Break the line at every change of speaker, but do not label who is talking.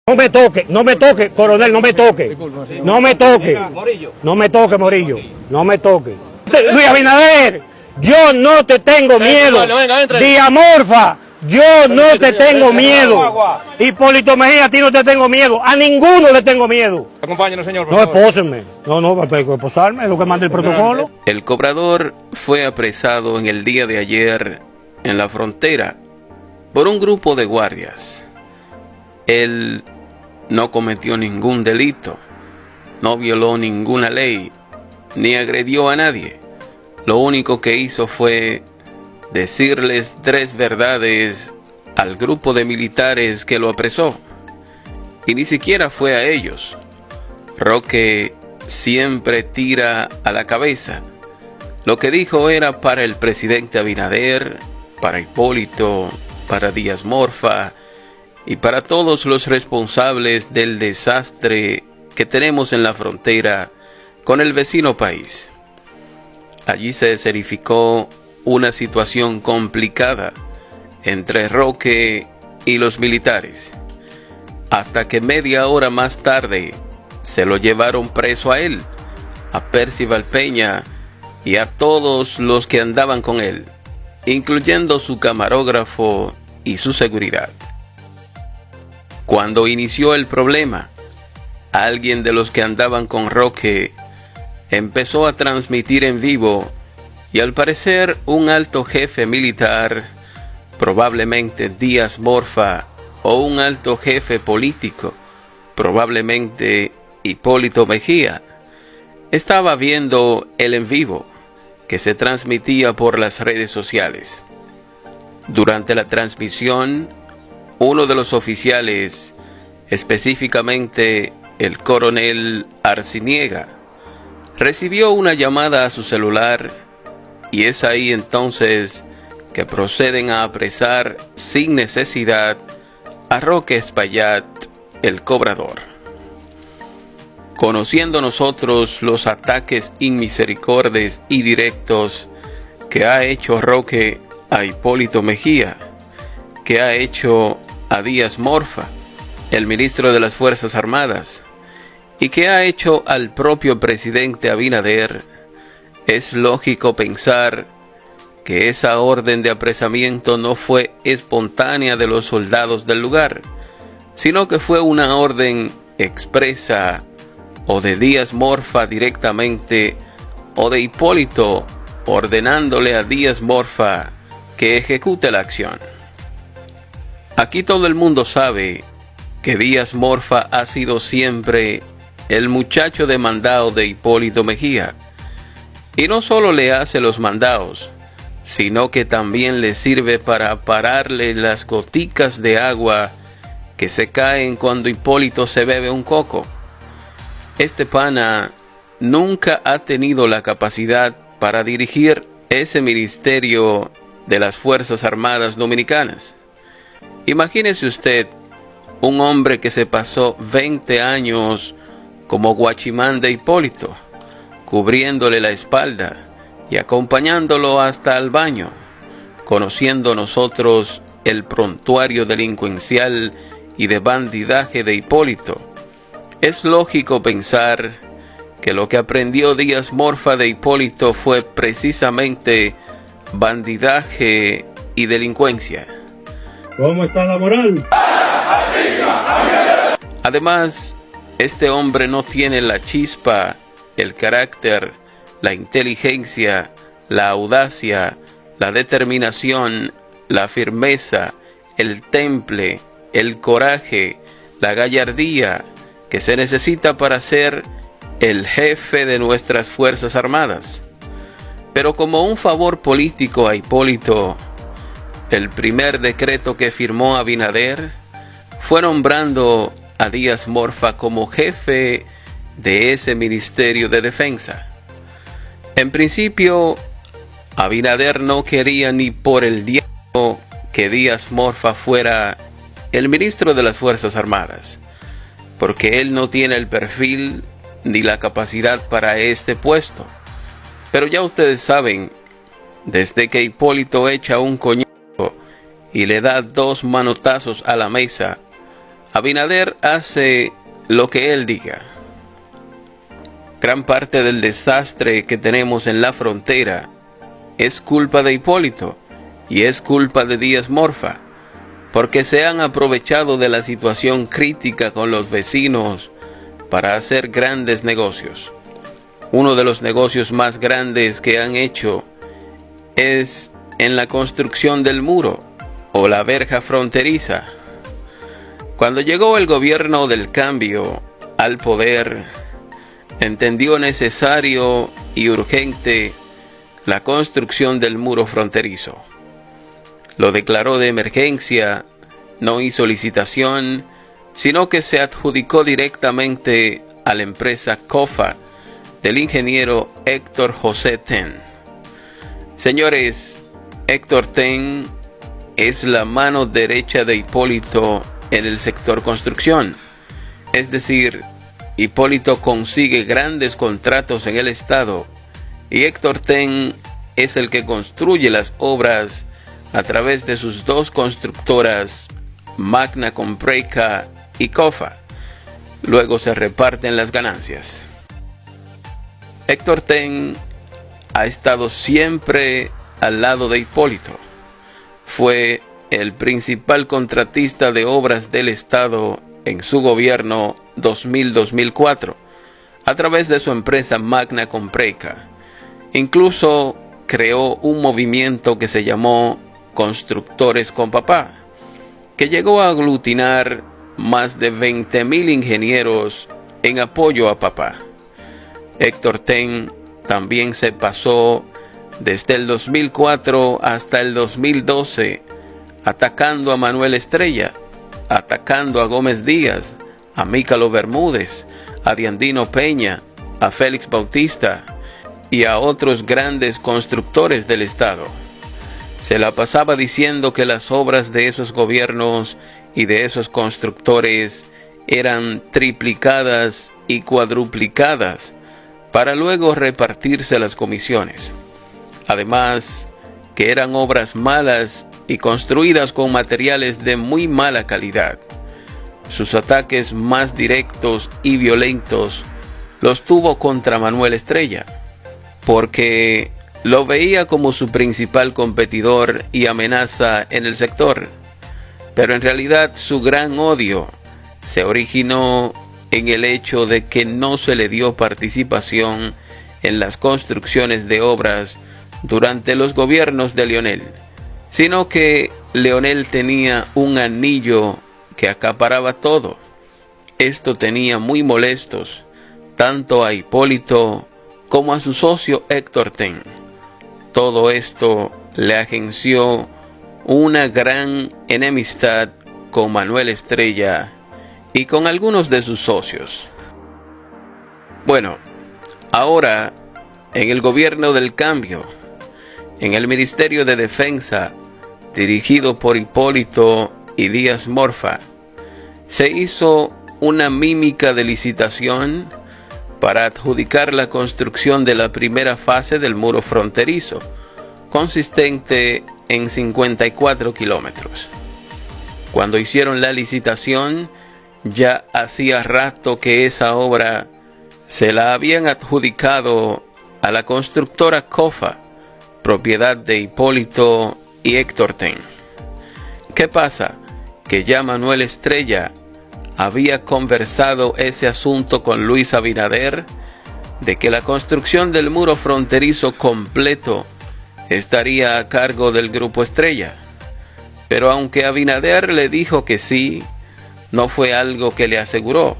No me toque, no me toque, coronel, no me toque. No me toque. No me toque, Morillo. No me toque. Luis Abinader, yo no te tengo miedo. Diamorfa, yo no te tengo miedo. Hipólito Mejía, a ti no te tengo miedo. A ninguno le tengo miedo.
Acompáñenos, señor.
No, espósenme. No, para esposarme, es lo que manda el protocolo.
El cobrador fue apresado en el día de ayer en la frontera por un grupo de guardias. Él no cometió ningún delito, no violó ninguna ley, ni agredió a nadie. Lo único que hizo fue decirles 3 verdades al grupo de militares que lo apresó. Y ni siquiera fue a ellos. Roque siempre tira a la cabeza. Lo que dijo era para el presidente Abinader, para Hipólito, para Díaz Morfa y para todos los responsables del desastre que tenemos en la frontera con el vecino país. Allí se escenificó una situación complicada entre Roque y los militares, hasta que media hora más tarde se lo llevaron preso a él, a Percival Peña y a todos los que andaban con él, incluyendo su camarógrafo y su seguridad. Cuando inició el problema, alguien de los que andaban con Roque empezó a transmitir en vivo y al parecer un alto jefe militar, probablemente Díaz Morfa, o un alto jefe político, probablemente Hipólito Mejía, estaba viendo el en vivo que se transmitía por las redes sociales. Durante la transmisión, uno de los oficiales, específicamente el coronel Arciniega, recibió una llamada a su celular y es ahí entonces que proceden a apresar sin necesidad a Roque Espaillat, el cobrador. Conociendo nosotros los ataques inmisericordes y directos que ha hecho Roque a Hipólito Mejía, que ha hecho a Díaz Morfa, el ministro de las Fuerzas Armadas, y que ha hecho al propio presidente Abinader, es lógico pensar que esa orden de apresamiento no fue espontánea de los soldados del lugar, sino que fue una orden expresa o de Díaz Morfa directamente o de Hipólito ordenándole a Díaz Morfa que ejecute la acción. Aquí todo el mundo sabe que Díaz Morfa ha sido siempre el muchacho de mandado de Hipólito Mejía, y no solo le hace los mandados, sino que también le sirve para pararle las goticas de agua que se caen cuando Hipólito se bebe un coco. Este pana nunca ha tenido la capacidad para dirigir ese ministerio de las Fuerzas Armadas Dominicanas. Imagínese usted un hombre que se pasó 20 años como guachimán de Hipólito, cubriéndole la espalda y acompañándolo hasta el baño, conociendo nosotros el prontuario delincuencial y de bandidaje de Hipólito. Es lógico pensar que lo que aprendió Díaz Morfa de Hipólito fue precisamente bandidaje y delincuencia.
¿Cómo está la moral?
Además, este hombre no tiene la chispa, el carácter, la inteligencia, la audacia, la determinación, la firmeza, el temple, el coraje, la gallardía que se necesita para ser el jefe de nuestras Fuerzas Armadas. Pero como un favor político a Hipólito, el primer decreto que firmó Abinader fue nombrando a Díaz Morfa como jefe de ese Ministerio de Defensa. En principio, Abinader no quería ni por el diablo que Díaz Morfa fuera el ministro de las Fuerzas Armadas, porque él no tiene el perfil ni la capacidad para este puesto. Pero ya ustedes saben, desde que Hipólito echa un coñazo y le da 2 manotazos a la mesa, Abinader hace lo que él diga. Gran parte del desastre que tenemos en la frontera es culpa de Hipólito y es culpa de Díaz Morfa, porque se han aprovechado de la situación crítica con los vecinos para hacer grandes negocios. Uno de los negocios más grandes que han hecho es en la construcción del muro o la verja fronteriza. Cuando llegó el gobierno del cambio al poder, entendió necesario y urgente la construcción del muro fronterizo. Lo declaró de emergencia, no hizo licitación, sino que se adjudicó directamente a la empresa COFA del ingeniero Héctor José Ten. Señores, Héctor Ten es la mano derecha de Hipólito en el sector construcción. Es decir, Hipólito consigue grandes contratos en el estado y Héctor Ten es el que construye las obras a través de sus dos constructoras, Magna Compreca y COFA. Luego se reparten las ganancias. Héctor Ten ha estado siempre al lado de Hipólito. Fue el principal contratista de obras del estado en su gobierno 2000-2004, a través de su empresa Magna Compreca. Incluso creó un movimiento que se llamó Constructores con Papá, que llegó a aglutinar más de 20,000 ingenieros en apoyo a papá. Héctor Ten también se pasó desde el 2004 hasta el 2012 atacando a Manuel Estrella, atacando a Gómez Díaz, a Mícalo Bermúdez, a Diandino Peña, a Félix Bautista y a otros grandes constructores del estado. Se la pasaba diciendo que las obras de esos gobiernos y de esos constructores eran triplicadas y cuadruplicadas para luego repartirse las comisiones. Además, que eran obras malas y construidas con materiales de muy mala calidad. Sus ataques más directos y violentos los tuvo contra Manuel Estrella, porque lo veía como su principal competidor y amenaza en el sector. Pero en realidad su gran odio se originó en el hecho de que no se le dio participación en las construcciones de obras durante los gobiernos de Leonel, sino que Leonel tenía un anillo que acaparaba todo. Esto tenía muy molestos tanto a Hipólito como a su socio Héctor Ten. Todo esto le agenció una gran enemistad con Manuel Estrella y con algunos de sus socios. Bueno, ahora en el gobierno del cambio, en el Ministerio de Defensa, dirigido por Hipólito y Díaz Morfa, se hizo una mímica de licitación para adjudicar la construcción de la primera fase del muro fronterizo, consistente en 54 kilómetros. Cuando hicieron la licitación, ya hacía rato que esa obra se la habían adjudicado a la constructora COFA, propiedad de Hipólito y Héctor Ten. ¿Qué pasa? Que ya Manuel Estrella había conversado ese asunto con Luis Abinader, de que la construcción del muro fronterizo completo estaría a cargo del Grupo Estrella. Pero aunque Abinader le dijo que sí, no fue algo que le aseguró,